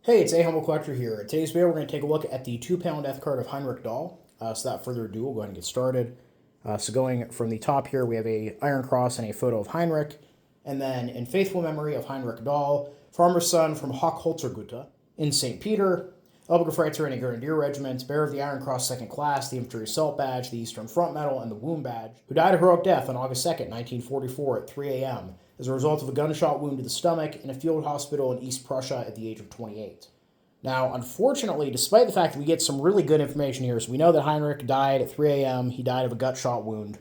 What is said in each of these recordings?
Hey, it's A Humble Collector here. In today's video, we're going to take a look at the 2-pound death card of Heinrich Dall. So without further ado, we'll go ahead and get started. So going from the top here, we have a Iron Cross and a photo of Heinrich. And then, in faithful memory of Heinrich Dall, farmer's son from Hochholzergüte in St. Peter, Obergefreiter in a Grenadier Regiment, bearer of the Iron Cross Second Class, the Infantry Assault Badge, the Eastern Front Medal, and the Wound Badge, who died a heroic death on August 2nd, 1944 at 3 a.m. as a result of a gunshot wound to the stomach in a field hospital in East Prussia at the age of 28. Now, unfortunately, despite the fact that we get some really good information here, so we know that Heinrich died at 3 a.m., he died of a gut shot wound,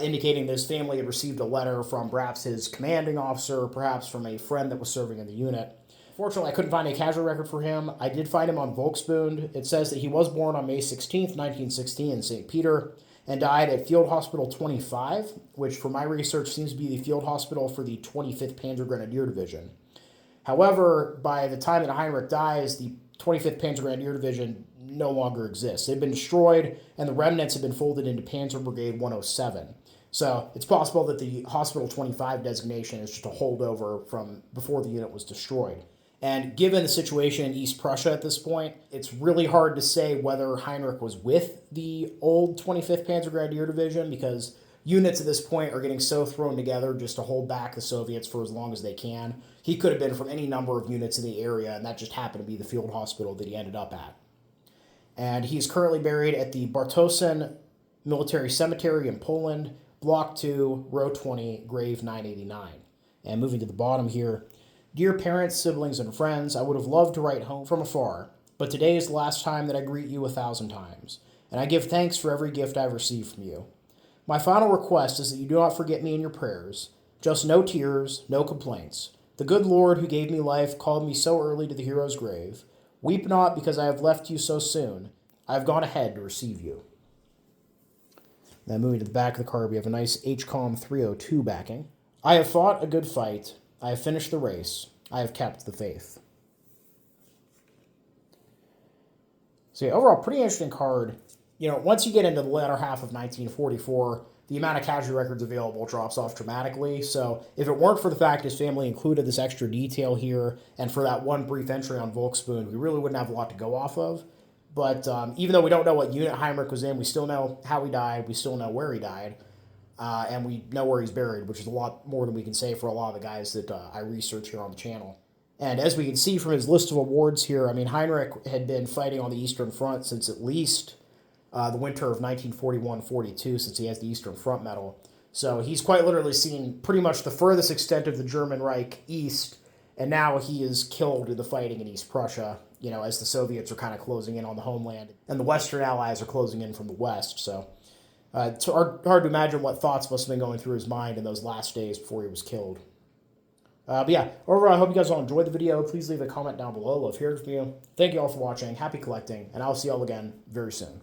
indicating that his family had received a letter from perhaps his commanding officer, perhaps from a friend that was serving in the unit. Fortunately, I couldn't find a casualty record for him. I did find him on Volksbund. It says that he was born on May 16th, 1916 in St. Peter, and died at Field Hospital 25, which for my research seems to be the field hospital for the 25th Panzer Grenadier Division. However, by the time that Heinrich dies, the 25th Panzer Grenadier Division no longer exists. They've been destroyed, and the remnants have been folded into Panzer Brigade 107. So it's possible that the Hospital 25 designation is just a holdover from before the unit was destroyed. And given the situation in East Prussia at this point, it's really hard to say whether Heinrich was with the old 25th Panzer Grenadier Division, because units at this point are getting so thrown together just to hold back the Soviets for as long as they can. He could have been from any number of units in the area, and that just happened to be the field hospital that he ended up at. And he's currently buried at the Bartoszyce Military Cemetery in Poland, Block 2, Row 20, Grave 989. And moving to the bottom here, dear parents, siblings, and friends, I would have loved to write home from afar, but today is the last time that I greet you 1,000 times, and I give thanks for every gift I've received from you. My final request is that you do not forget me in your prayers. Just no tears, no complaints. The good Lord who gave me life called me so early to the hero's grave. Weep not because I have left you so soon. I have gone ahead to receive you. Then moving to the back of the card, we have a nice HCOM 302 backing. I have fought a good fight. I have finished the race. I have kept the faith. So yeah, overall, pretty interesting card. You know, once you get into the latter half of 1944, the amount of casualty records available drops off dramatically. So if it weren't for the fact his family included this extra detail here, and for that one brief entry on Volksbund, we really wouldn't have a lot to go off of. But even though we don't know what unit Heinrich was in, we still know how he died, we still know where he died, and we know where he's buried, which is a lot more than we can say for a lot of the guys that I research here on the channel. And as we can see from his list of awards here, I mean, Heinrich had been fighting on the Eastern Front since at least the winter of 1941-42, since he has the Eastern Front Medal. So he's quite literally seen pretty much the furthest extent of the German Reich east, and now he is killed in the fighting in East Prussia, you know, as the Soviets are kind of closing in on the homeland, and the Western Allies are closing in from the West. So it's hard to imagine what thoughts must have been going through his mind in those last days before he was killed. But yeah, overall, I hope you guys all enjoyed the video. Please leave a comment down below. Love hearing from you. Thank you all for watching. Happy collecting, and I'll see you all again very soon.